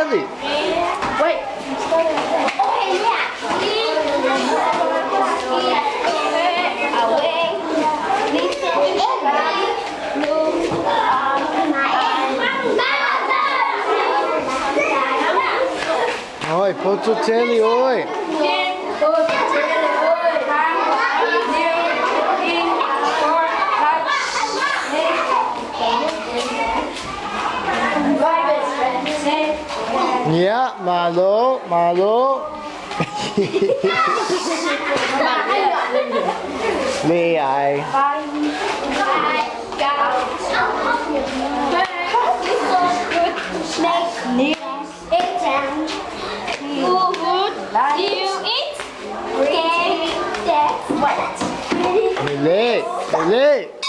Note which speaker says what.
Speaker 1: Charlie.
Speaker 2: Wait.
Speaker 1: Ôi, Potutelli ơi. Yeah, malo, malo. Lê ai? Lê, Lê.